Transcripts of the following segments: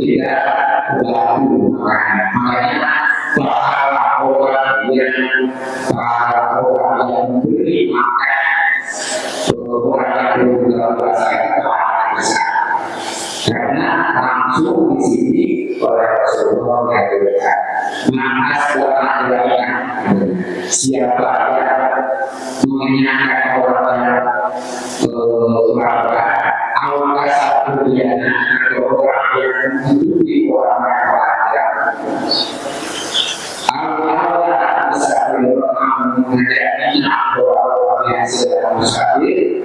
tidak berlaku. Makanya para orang yang beri makan orang yang dalam bahasa kita karena langsung di sini oleh Rasulullah mengatakan maka siapa yang mengenyangkan orang awal satu dia atau orang yang hidup orang yang wajar awal satu orang menjadi orang yang sedang musafir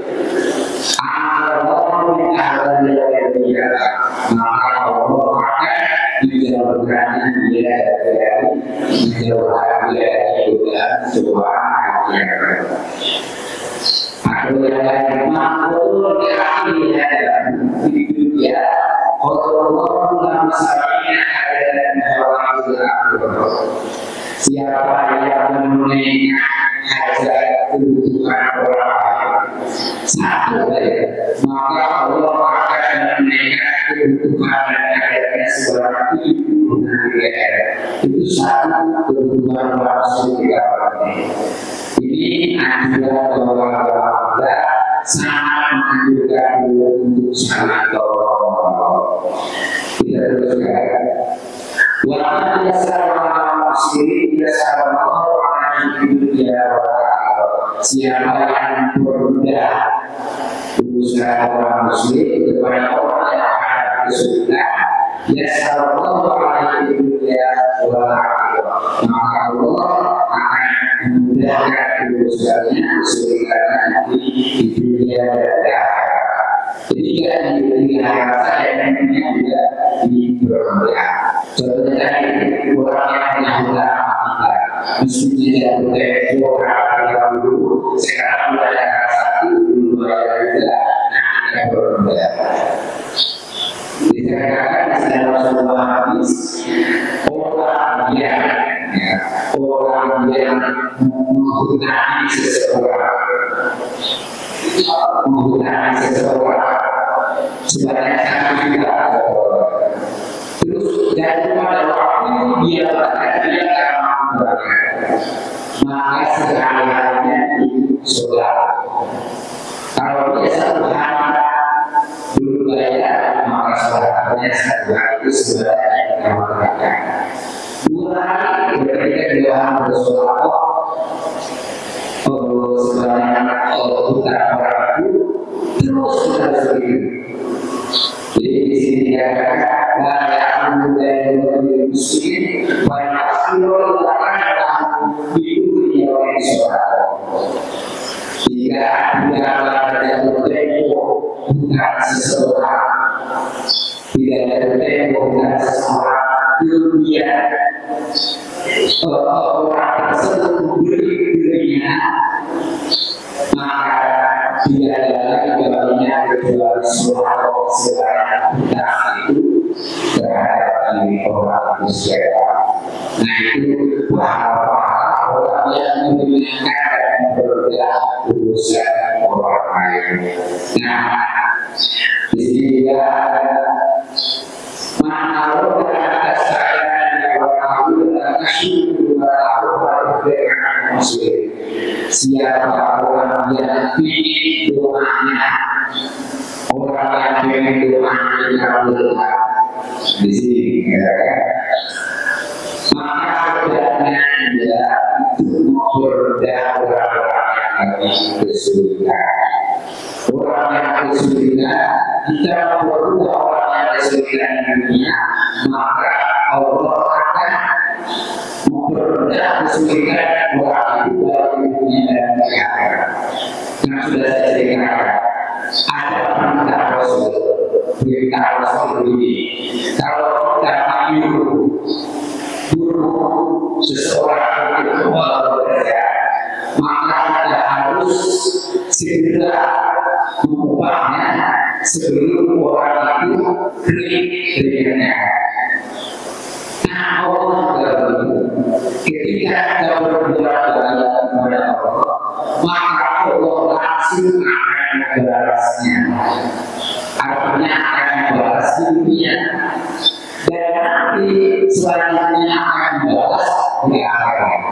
Allah yang dia maka Allah akan dijauhkan dia dari dijauhkan dia juga Tuhan yang aku yang makhluk yang itu dia Allah masalahnya ada orang siapa yang menunaikan hajat kebutuhan orang satu maka Allah akan menunaikan kebutuhan dan hajatnya seorang itu satu kebutuhan langsung kita ini anjuran bahwa sangat menganjurkan untuk sangat tolong kita teruskan walaupun dasar muslim dasar orang dunia siapa yang berusaha usaha orang muslim kepada orang yang akan kesulitan dasar orang dunia maka Allah akan memudahkan usahanya kesulitan nanti di dunia dan akhirat. Jadi kan di dunia akhirat saya nantinya juga dipermudah. Contohnya tadi orang yang punya hutang mestinya tidak boleh orang dulu sekarang bayar satu dulu bayar juga nah bermudah. Dikatakan di dalam sebuah hadis orang yang menggunakan seseorang sebanyak satu juta terus dari pada waktu dia akan maka segalanya itu saudara kalau dia satu hari belum bayar maka saudaranya satu hari itu sebenarnya yang mengatakan 2 hari berbeda dengan bersolat sebanyak utara beraku terus kita begitu. Jadi di sini dikatakan yang menjadi muslim banyak seluruh orang itu yang bersolat. Jika tidak ada tempo bukan seseorang, tidak ada tempo bukan seseorang dunia orang tersebut berinya maka tidak ada lagi baginya kecuali suatu sebarang hutang itu terhadap orang manusia. Nah itu pahala orang yang menggunakan dan berbuat urusan orang lain. Nah di sini juga mana siapa orang yang ingin doanya orang yang ingin doanya dikabulkan di sini maka hendaknya dia berdakwah orang yang kesulitan orang yang kesulitan kita perlu orang yang kesulitan dunia maka Allah akan mempermudah kesulitan orang itu dari dunia dan akhirat. Yang sudah saya dengar ada perintah Rasul ini kalau kita buruh seseorang itu bekerja maka kita harus segera mengubahnya sebelum orang itu klik dengannya. Nah Allah ketika kita berbuat kepada Allah maka Allah langsung akan membalasnya artinya akan membalas dunia selanjutnya akan dibalas oleh akhirat.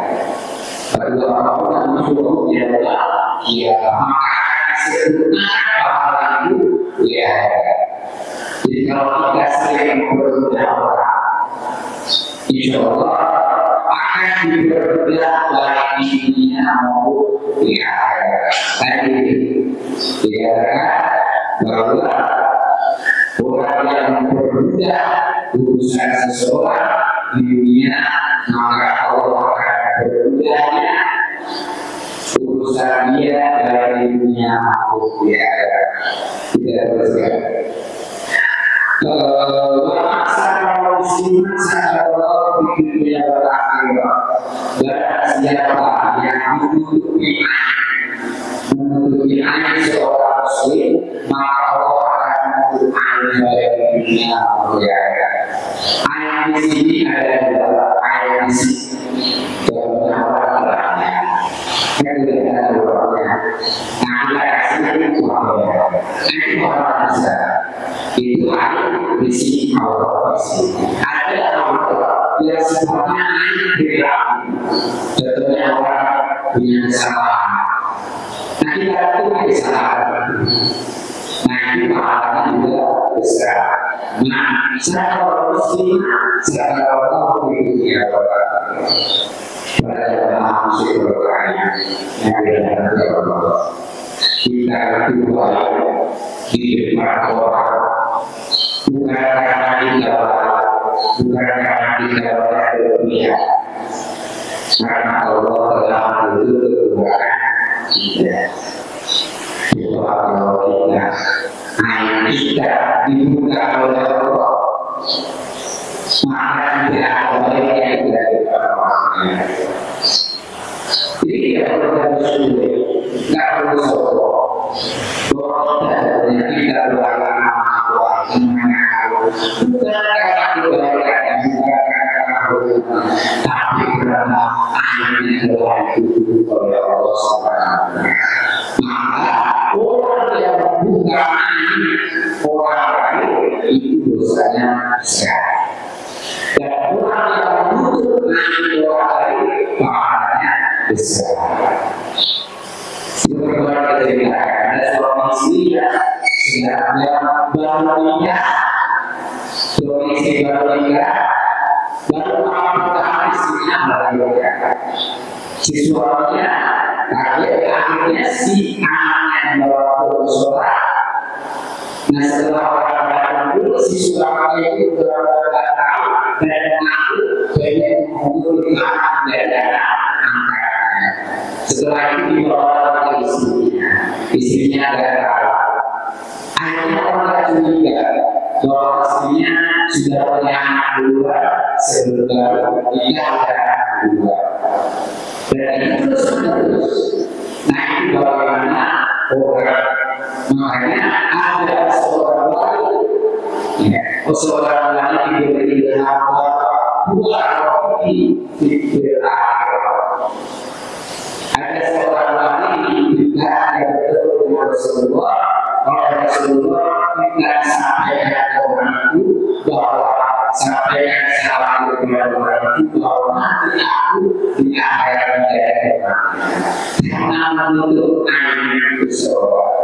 Bagi orang yang masuk dia maka sempurna pahala itu ya. Jadi kalau kita sering berdoa orang, insya Allah akan diberbelah baik di dunia maupun di akhirat. Tadi bahwa orang yang berbeda urusan seseorang di dunia, maka Allah akan berbedanya urusan dia dari dunia maupun di akhirat. Tidak berbeda. Masalah musliman sahabat di dunia berakhirat dan siapa yang menutupi aib seorang muslim, maka Allah akan menutup aib dari dunia maupun di akhirat. Aib di sini ada dua aib di sini. Itu ada di sini Allah. Ada orang yang sebenarnya tidak, contohnya orang punya kesalahan. Nah kita itu kesalahan. Nah ini pahalanya juga besar. Nah saya kalau muslim, saya kalau begitu ya pada jamaah musik berkaya yang ada dalam Allah. Kita itu baik di depan orang, bukan karena kita baik, bukan karena kita berlebihan, karena Allah telah menentukan kita. Kalau kita aib kita dibuka oleh Allah, maka tidak ada baik yang tidak diperlukan. Jadi tidak perlu sulit, tidak perlu sombong. Bahwa kita berlaku Allah bukan karena kebaikan dan bukan karena kebaikan, tapi karena akhirnya telah ditutup oleh Allah SWT. Maka orang yang buka orang lain itu dosanya besar. Dan orang yang tutup orang lain pahalanya besar. Sebenarnya kita ada seorang istri yang baru nikah, suami istri baru nikah, baru pertama istrinya melahirkan. Si suaminya kaget, akhirnya si anaknya yang bawa ke sekolah. Nah setelah orang datang dulu, si suaminya itu benar-benar tahu dan mengaku bahwa memiliki anak dan angkatnya. Setelah itu dibawa ke istrinya tidak tahu. Akhirnya orang curiga bahwa istrinya sudah punya anak dua sebelum tidak ada anak dua. Dan itu terus menerus. Nah itu bagaimana orang, makanya ada seorang lain, seorang lain diberi harta buah roti di akhirat. Ada seorang lain juga yang bertemu dengan Rasulullah. Kalau Rasulullah tidak sampaikan ke orang itu bahwa sampaikan salam kepada orang itu bahwa nanti aku di akhirat menjadi karena menutup aib seseorang.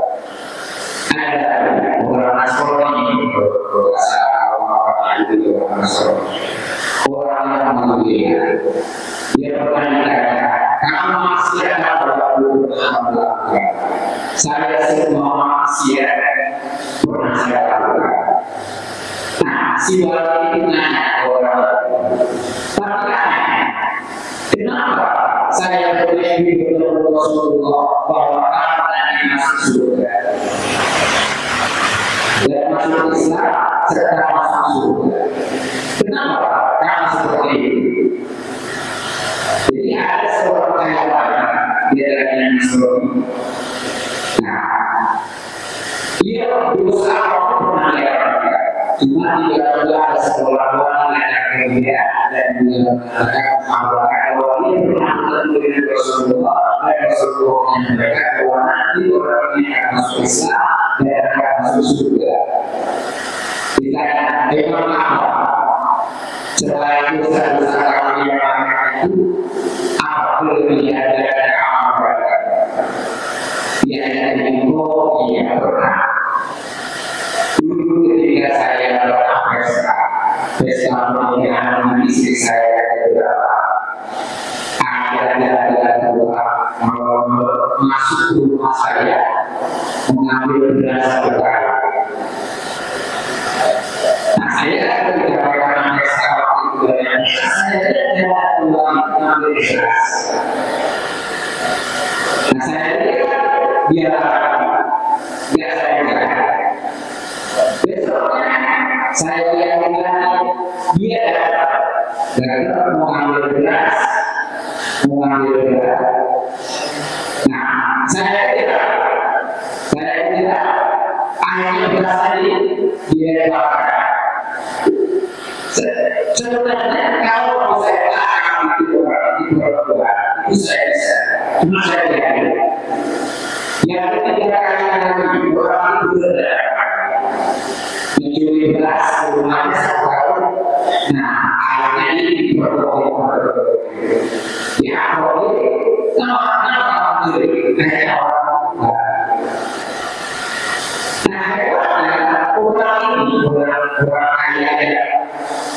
Ada orang Nasrani berkata orang itu orang Nasrani, orang yang mulia. Dia bertanya, kamu masih ada berlaku melakukan? Saya semua manusia pernah saya lakukan. Nah, si wali itu nanya orang, tapi kenapa saya boleh diberitahu Rasulullah bahwa kamu nanti masuk surga dan masuk Islam serta masuk surga? Kenapa kamu seperti itu? Jadi ada seorang kawan dia lagi Nasrani. Nah, dia berusaha pernah dilakukan, cuma tidak ada seorang wanita yang dia dan dia mengatakan bahwa kalau dia pernah bertemu Rasulullah dan Rasulullah menyampaikan bahwa nanti orang ini akan masuk Islam dan akan masuk surga. Ditanya, bagaimana? Selain itu dosa kami yang lama itu apabila ada amal biasanya itu ia pernah. Dulu ketika saya pernah pesta pernikahan istri saya beberapa ada dua masuk ke rumah saya mengambil beras berkali. Nah saya ketika pernah pesta waktu itu saya tidak mengambil beras. Nah saya dia saya besoknya saya lihat dia datang mau ambil beras. Nah saya tidak air beras tadi dia bakar. Sebenarnya kalau saya larang itu saya bisa, cuma saya tidak. Yang ketiga kali orang itu mencuri beras rumahnya sekarang. Nah airnya ini diperlukan. Ya boleh, nama mencuri kayak orang. Nah orang ini orang kaya.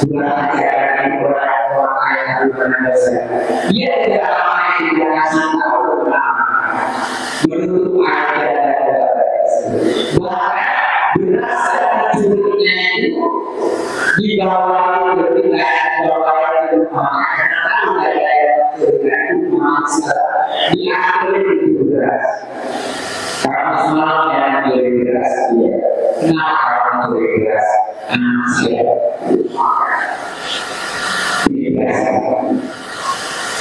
Orang kaya dia tidak ramai dia kasih tahu menurut ada bahkan berasa dicurinya itu dibawa ke rumah tahu diambil itu beras karena semalam yang jadi beras dia kenapa jadi beras anak saya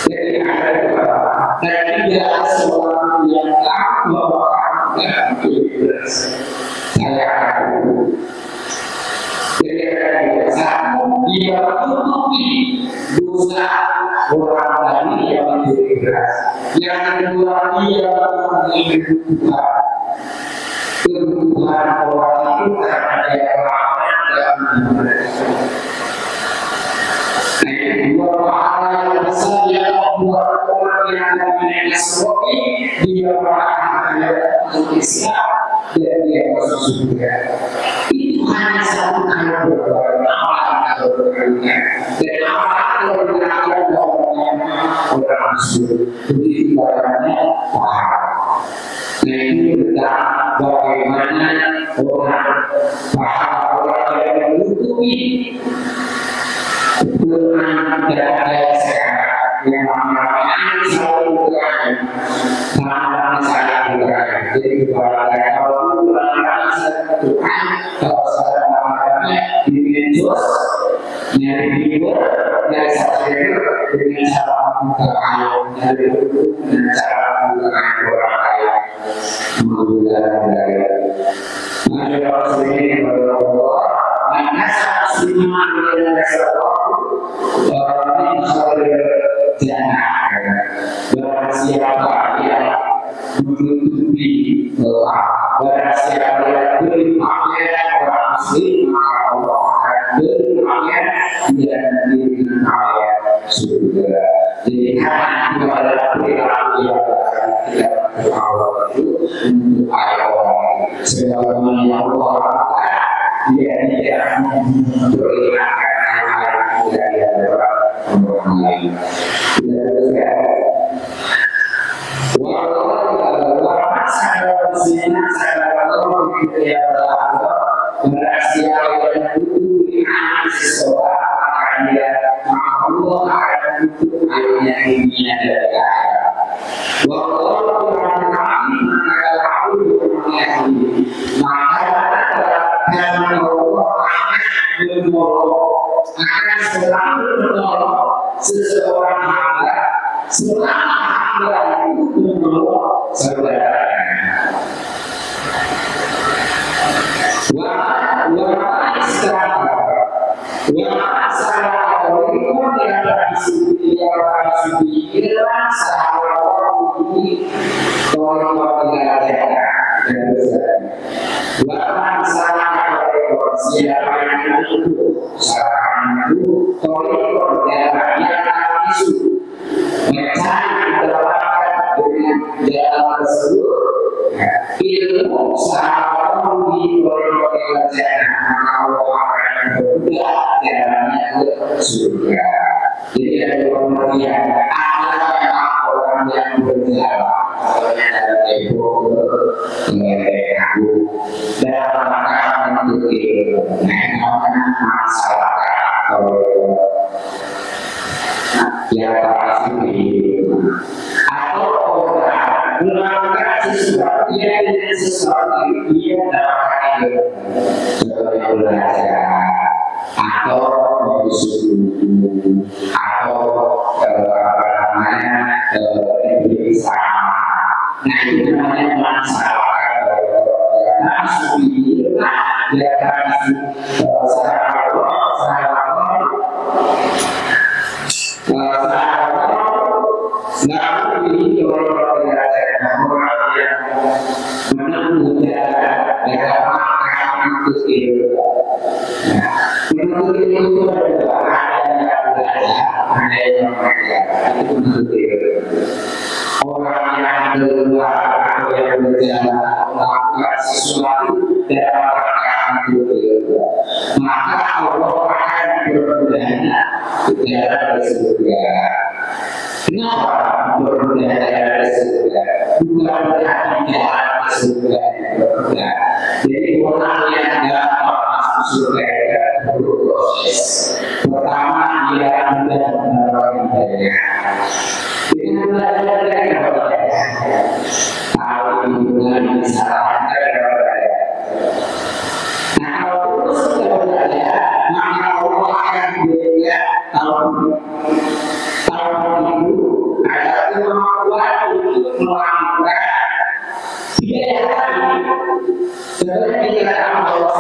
jadi ada dua dan tidak seorang yang tahu bahwa kamu beras saya akan jadi ada satu dia tutupi dosa orang tadi yang menjadi beras yang kedua dia kebutuhan orang itu karena dia rawan dalam dua pahala yang besar yang membuat orang yang namanya Nasrani dia pahala yang Islam dan dia masuk surga. Itu hanya satu kali berbuat amalan dan amalan yang orang masuk begitu banyaknya pahala. Nah ini tentang bagaimana orang pahala yang menutupi dengan daya sekarang yang namanya selalu berani tangan saya berani jadi kalau berani saya Tuhan kalau saya namanya di medsos nyari video dari saya dengan cara membuka kayu dari dengan cara membuka orang lain menggunakan daya ada orang sendiri berdoa maka iman dengan orang ini jangan barang siapa yang menutupi barang siapa yang beri pakaian orang muslim maka Allah akan beri pakaian dan dengan pakaian surga. Jadi hanya itu adalah perilaku yang tidak berAllah itu untuk orang sebagaimana yang Allah dia tidak memberikan hal-hal dari orang lain. Walau saya disini saya kalau kita berarti yang itu dengan seseorang dia Allah akan itu hanya ini dari akhirat. Walau kami mengalami maka karena Allah akan selalu menolong seseorang hamba selama hamba itu menolong saudaranya. Wa istilah itu adalah suci ialah sahabat ini kalau tidak ada siapa yang itu koridor jalan yang isu mencari mendapatkan dengan jalan tersebut ilmu seharusnya di koridor jalan maka Allah akan berbuka jalannya ke surga. Jadi ada pengertian ada orang yang berjalan dari tempo ke aku dalam rangka menuntut ilmu. Masalah yang pasti atau orang melakukan sesuatu yang tidak sesuatu dia dapatkan ilmu seperti belajar atau bersuku atau apa namanya berusaha. Nah itu namanya masalah masuk ini ya kan nah ini orang yang menempuh jalan untuk ilmu. Menuntut ilmu itu adalah ada yang belajar, itu menuntut ilmu. Orang yang keluar atau yang berjalan melakukan sesuatu dalam rangka menuntut ilmu, maka Allah akan berbudaya di dalam surga. Kenapa berbudaya di surga? Bukan berarti jalan ke surga berbeda. Jadi orang yang dapat masuk surga berproses. Pertama dia benar-benar belajar. Dengan belajar dia belajar. Kalau hubungan disalahkan dia belajar. Nah kalau terus kita belajar, maka Allah akan belajar tahun itu ada kemampuan untuk melakukan dia sebenarnya kita Allah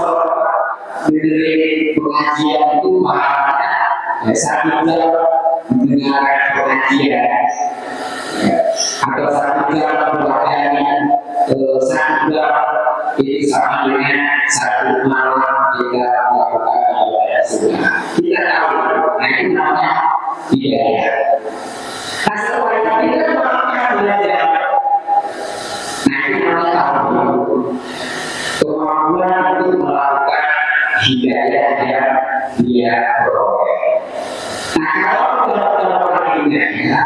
dari pengajian itu mahalnya satu jam mendengarkan pengajian atau satu jam mempelajari satu jam itu sama dengan satu malam kita melakukan ibadah sunnah. Kita tahu, nah itu namanya hidayah. Nah setelah itu kita melakukan belajar. Nah itu namanya tahu. Kemampuan itu melakukan hidayah yang dia peroleh. Nah kalau tidak melakukan hidayah,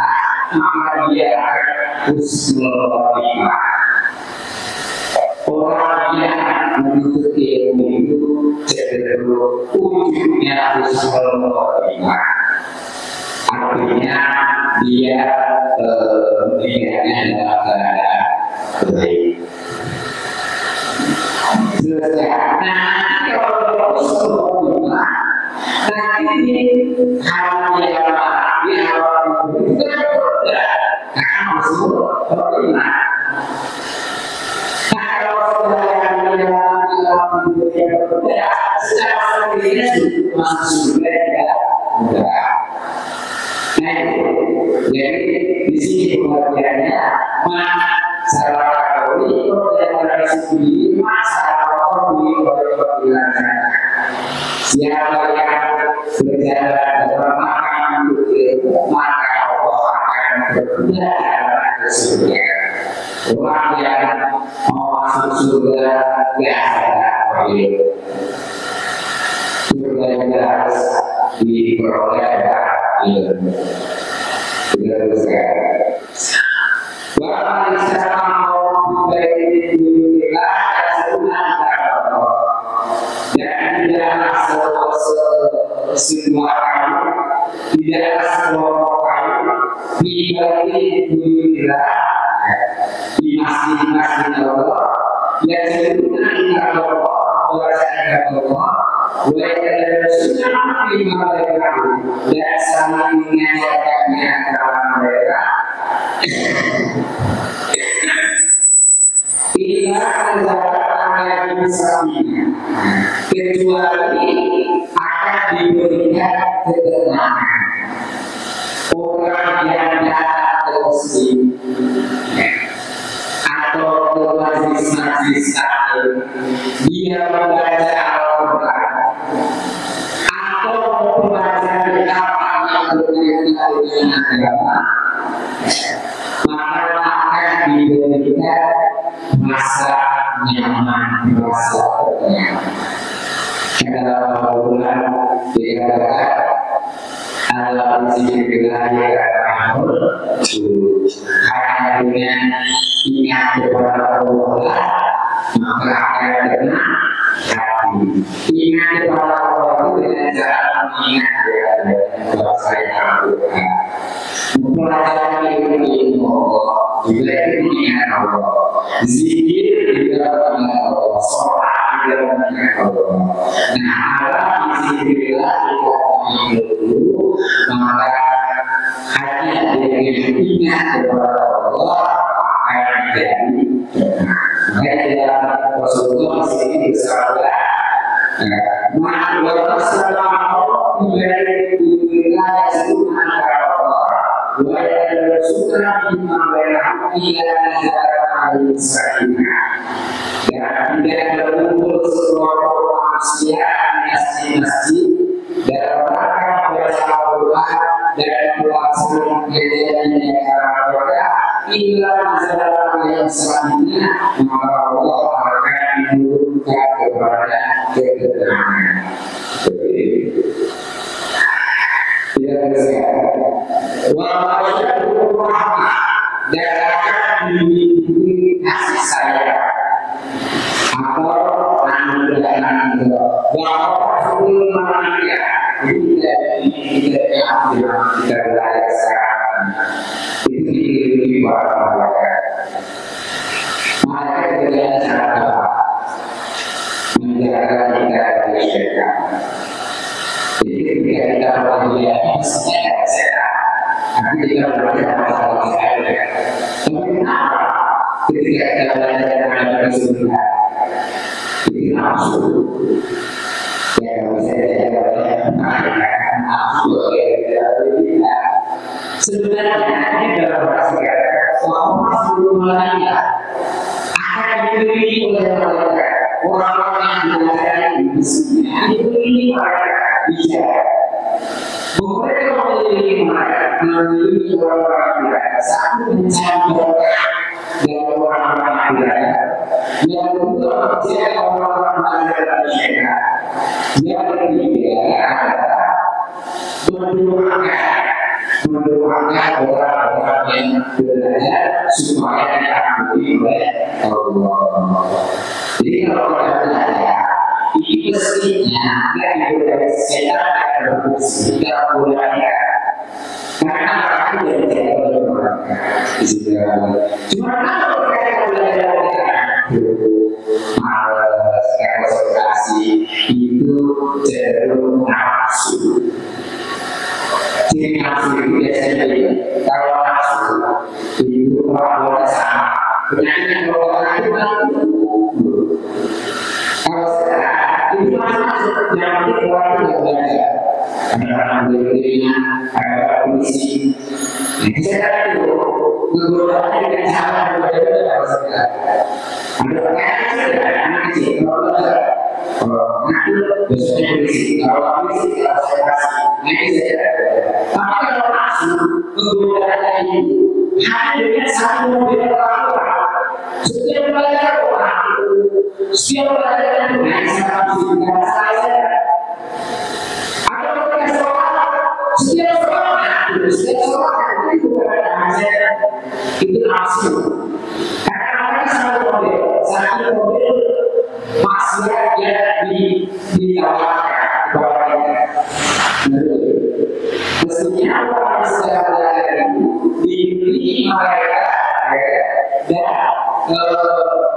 maka dia akan husnul khotimah. Orang yang menuntut ilmu itu cenderung ujungnya husnul khotimah. Artinya dia meninggalnya dalam keadaan baik. Nah, kalau husnul khotimah, nanti hal yang dia itu berbeda. Karena husnul khotimah. Secara sendirinya masuk juga mudah. Nah, jadi di sini pengertiannya mana salah kauli yang sendiri masalah dilaksanakan. Siapa yang berjalan dalam makan untuk maka Allah akan berjalan ke surga. Orang yang mau masuk surga ya baik. Surga yang harus diperoleh ilmu. Terus bahwa secara mau baik kita dan tidaklah semua kamu, tidaklah semua kamu dibagi kita di masjid-masjid Allah yang sebelumnya kita Allah berasal Allah wajah sunnah di mereka dan sama mengajarkannya kepada mereka tidak ada misalnya kecuali akan diberikan ketenangan orang yang datang ke masjid atau ke majlis-majlis taklim dia membaca Al-Quran atau mempelajari dengan agama, maka akan diberikan rasa nyaman, rasa tenang. Kalau bulan dikatakan Allah Bismillah hanya dengan ingat kepada Allah maka akan tenang hati. Ingat kepada Allah itu dengan cara mengingat bahasa yang Al-Quran, mempelajari ilmu Allah, juga itu mengingat Allah, zikir juga mengingat Allah, sholat juga mengingat Allah. Nah, Allah Bismillah itu maka hanya dengan ingat kepada Allah akan menjadi tenang. Makanya dalam Rasulullah ini bersabda, maka selama Allah memberi wilayah sunnah Allah, wilayah sunnah dimana tidak ada sakinah dan tidak berkumpul semua manusia di masjid dalam rangka bersama dan pelaksanaan kejadian yang mereka illa masalah yang selanjutnya maka Allah akan menurunkan kepada ketenangan. Tidak bisa. Wa'alaikumussalam rahmah dan akan dimiliki kasih sayang atau anugerah wa'alaikumussalam manusia tidak layak sekarang itu dimiliki para malaikat. Malaikat dengan cara menjaga kita dari syaitan. Jadi ketika kita berpikir secara sehat, nanti kita belajar masalah kesehatan. Tapi kenapa ketika kita belajar dengan Rasulullah itu nafsu? Ya kalau saya mengatakan nafsu ya sebenarnya ini dalam bahasa kata selama sebelum malaikat akan diberi oleh malaikat orang-orang yang belajar mestinya diberi mereka bisa mereka memiliki malaikat memiliki orang-orang belajar satu mencari dari orang-orang belajar yang kedua mencari orang-orang belajar dari syaitan yang ketiga adalah mendoakan orang-orang yang belajar supaya diampuni oleh Allah. Jadi kalau kita belajar, ini mestinya tidak boleh secara berfungsi, tidak boleh karena orang itu dari cara bermereka. Cuma kalau kita belajar malas, konsentrasi itu cenderung nafsu. Jadi nafsu itu biasanya kalau nafsu itu kalau sama penyakit kalau itu kalau sekarang itu masuk penyakit orang tidak belajar ada orang berdirinya ada polisi saya itu menggunakan dengan cara berbeda kalau sekarang ada anak kecil kalau belajar anak itu biasanya polisi kalau polisi kalau saya kasih nanti saya tapi kalau langsung menggunakan itu hanya dengan satu mobil orang setiap belajar orang setiap belajar itu hanya satu sehingga saya ada orang sekolah setiap sekolah itu bukan hanya itu langsung karena mereka satu mobil masih ada ditawarkan kepada mestinya orang yang sedang belajar itu diberi mereka dan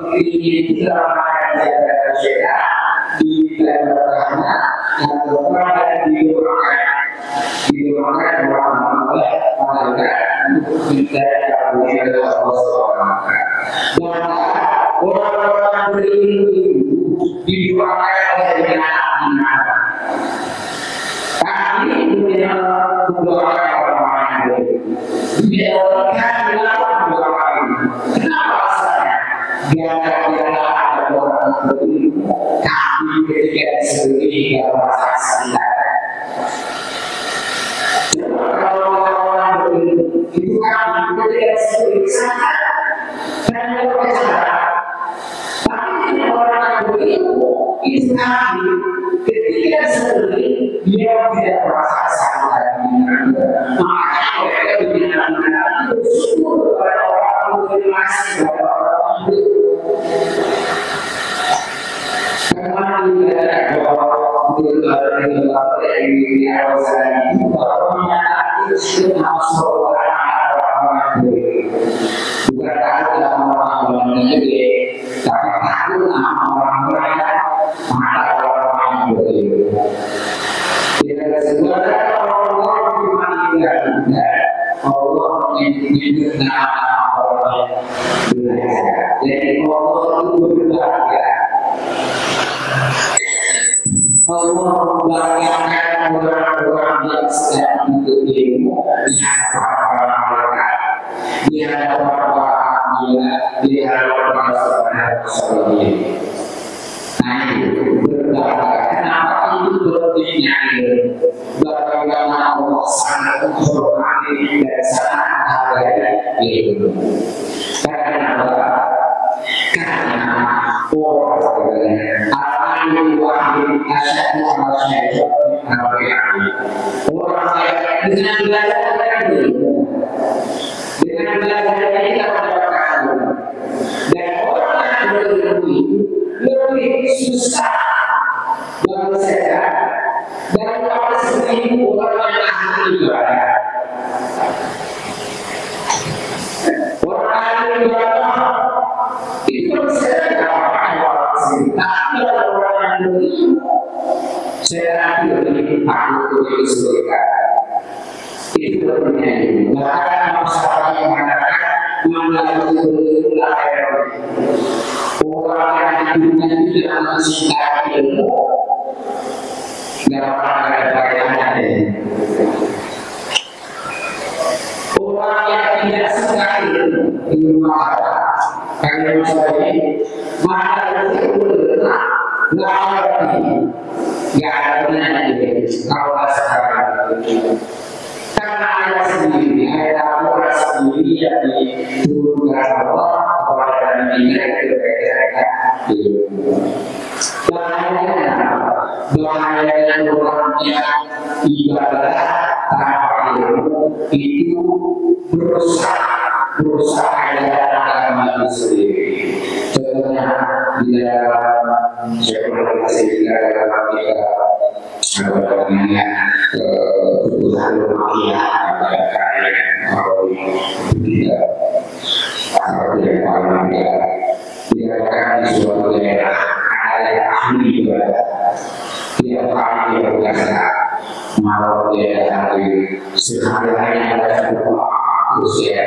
diberi kita mereka syaitan diberkahnya atau orang didoakan oleh mereka untuk kita kepada Allah SWT. Dan orang-orang berilmu didoakan oleh anak-anak. Kami punya doakan orang-orang yang berilmu. Biarkan dilakukan doakan. Kenapa alasannya? Gara-gara ada orang berilmu. Kami ketika disebut tidak merasa sedih. Kalau itu kan tidak seperti sana. Dan kalau bicara, tapi orang yang berilmu itu nabi ketika seperti dia tidak merasa sama dengan maka mereka benar-benar bersyukur kepada orang berterima kasih kepada orang itu. Karena dia ada Allah membahagiakan orang-orang yang sedang menuntut ilmu di hadapan mereka, di hadapan di hadapan Rasulullah. Nah itu berbeda. Kenapa itu pentingnya ilmu? Bagaimana Allah sangat menghormati dan sangat menghargai ilmu. Karena orang yang wahid asyadu al-syaitan orang yang dengan belajar ilmu, dengan belajar ini dapat berkah. Dan orang yang berilmu itu lebih susah bagi saya daripada 1000 orang yang ahli ibadah. Orang ahli ibadah itu bisa dikatakan orang sendiri, tapi orang yang berilmu saya lebih takut untuk disebutkan. Itu berbeda. Bahkan masyarakat yang mengatakan mengenai berilmu lahir. Orang yang hidupnya tidak mencintai ilmu, tidak akan ada bagiannya. Orang yang tidak suka ilmu maka karena saya maka itu benar nggak ada gunanya kalau sekarang karena ada sendiri ada orang sendiri yang diturunkan Allah kepada dirinya bahaya orang yang ibadah tanpa ilmu itu berusaha dalam agama sendiri. Contohnya di dalam sekolah kita namanya kebutuhan rupiah kalau tidak dikatakan di suatu daerah ada yang ahli ibadah dia ahli berjasa mau dia hari sehari-hari ada usia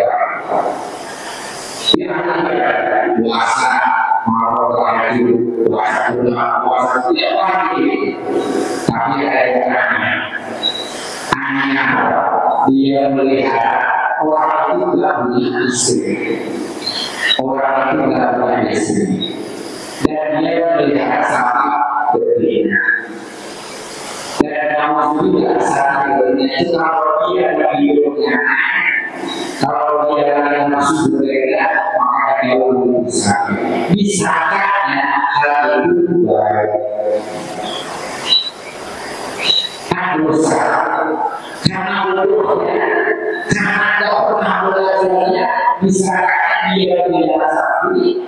dia ahli puasa mau lagi puasa tidak lagi tapi ada yang aneh dia melihat orang itu tidak punya istri, orang itu tidak punya istri, dan dia melihat sapi betina, dan nama juga sapi betina itu kalau dia lagi hidupnya, kalau dia lagi masuk berbeda maka dia belum bisa kan hal itu baik. Dosa karena bodohnya, karena tidak pernah belajarnya, bisa dia tidak sapi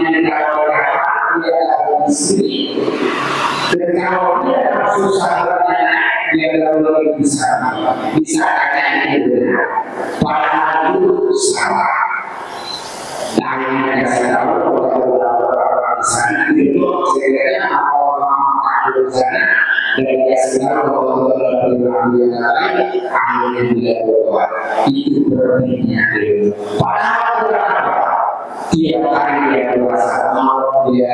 yang dikatakan dia tidak istri, dan kalau dia masuk sahabatnya dia tidak bisa kata itu benar, padahal itu salah. Dan yang saya tahu kalau di sana itu sebenarnya orang di sana dan dia sedang mengambil yang tidak berdoa itu berbeda. Padahal berapa tiap hari dia puasa, dia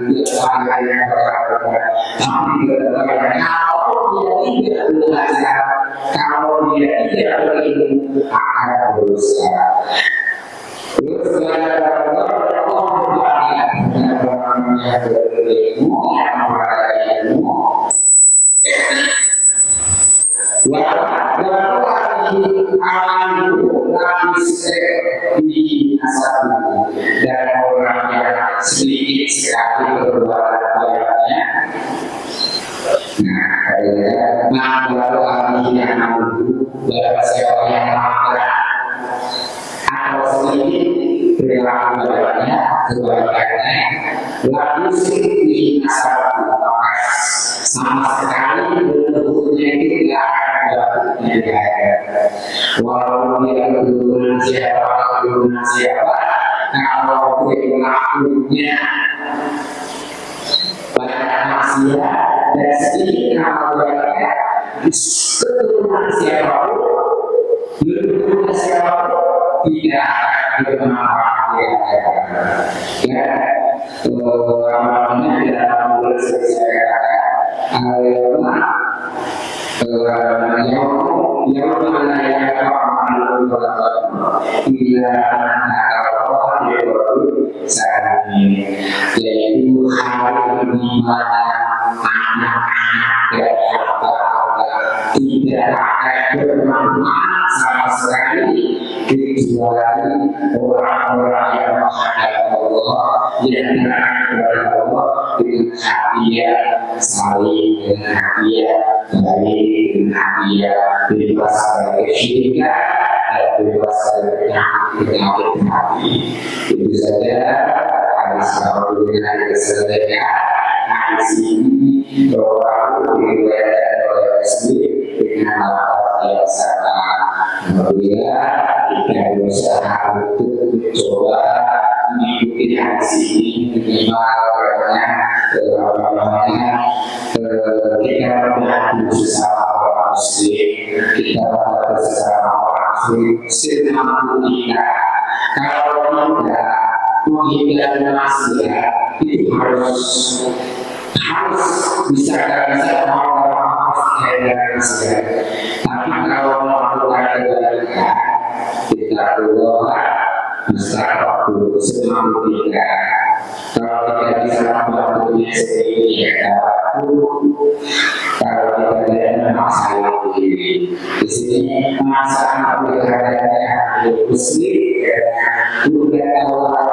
tiap hari dia berdoa, tapi kalau dia tidak belajar, kalau dia tidak berilmu akan berusaha. Terus belajar Allah yang berilmu, yang berilmu. Walau alam itu di asal dan orang yang sedikit sekali perbuatan baiknya. Nah, baru ahli yang mampu siapa yang mampu atau sedikit perilaku baiknya, kebaikannya, lalu sedikit di asal sama sekali bentuknya tidak ada walaupun dia keturunan siapa kalau perilakunya banyak maksiat dan sedikit amalnya keturunan siapapun bentuknya siapapun tidak akan bermanfaat ya amalnya tidak boleh saya yang mana yang saat ini yaitu hari di mana anak-anak tidak akan bermanfaat sama sekali kecuali orang-orang yang menghadap Allah yang berada kepada Allah dengan hati yang saling, dengan hati yang baik, dengan hati yang bebas dari kesyirikan dan bebas dari penyakit hati. Itu saja hadis kalau dengan keselesaian hadis ini bahwa diriwayatkan oleh Muslim dengan lafaz yang sangat mulia. Kita berusaha untuk mencoba mengikuti hadis ini minimal karena kita membantu sesama orang Muslim, kita membantu sesama orang Muslim semampu kita. Kalau tidak menghindari maksiat itu harus bisa mau menghindari maksiat. Tapi kalau melakukan kebaikan kita keluar bisa waktu semampu kita. Kalau kita bisa membantunya sendiri ya kalau kita tidak memaksa diri di sini masalah berhadapnya Muslim sudah awal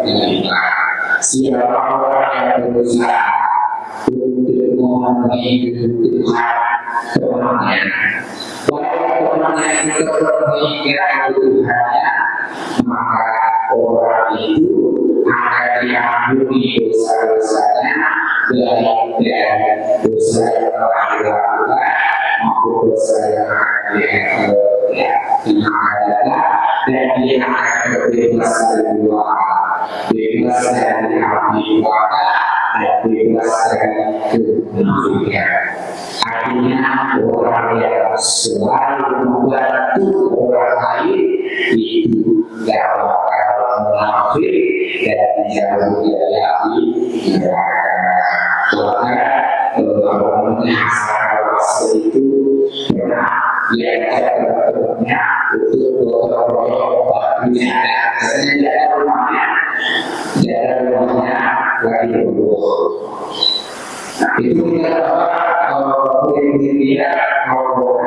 ini siapa orang yang berusaha untuk memenuhi kebutuhan kemenangan, baik kemenangan itu pemikiran kebutuhannya, maka orang itu akan diampuni dosa-dosanya, baik dari dosa yang telah dilakukan maupun dosa yang akan dilakukan, dan dia akan bebas dari dua hal, bebas dari api neraka dan bebas dari kemunafikan. Artinya orang yang selalu membantu orang lain itu tidak bakal munafik dan dijauhi dari api neraka. Maka hasil itu pernah yang terbentuknya untuk batunya dan jalan rumahnya lagi roboh. Itu tidak dia kubur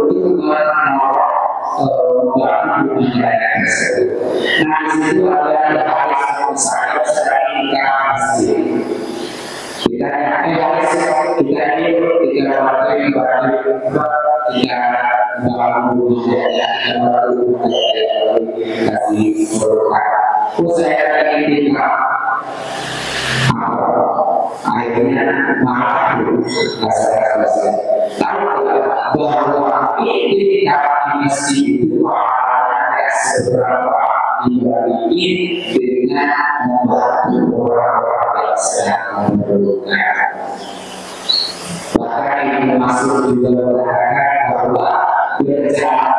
itu menolong bantu menjaga tersebut. Nah di situ ada hadis saya kita pasti kita ini kita waktu yang baru kita bangun menjaga kasih berkat. Saya lagi kita akhirnya maaf bahasa bahwa ini dapat mesti ada seberapa dibandingin dengan membantu orang-orang yang sedang memerlukan. Bahkan ini masuk juga mengatakan bahwa berjalan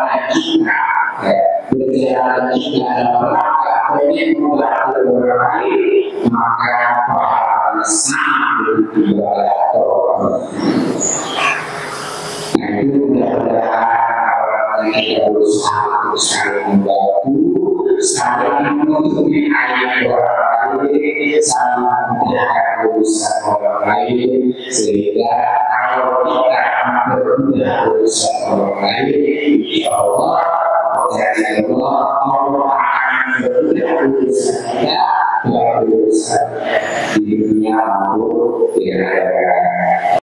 kita dalam rangka ingin membantu orang lain, maka pahala sangat begitu banyak. Nah itu mudah-mudahan orang yang kita berusaha untuk saling membantu, saling menutupi aib orang lain, sehingga kalau kita berbuat urusan orang lain, insya Allah Allah akan berbuat urusan kita, berurusan di dunia maupun di akhirat.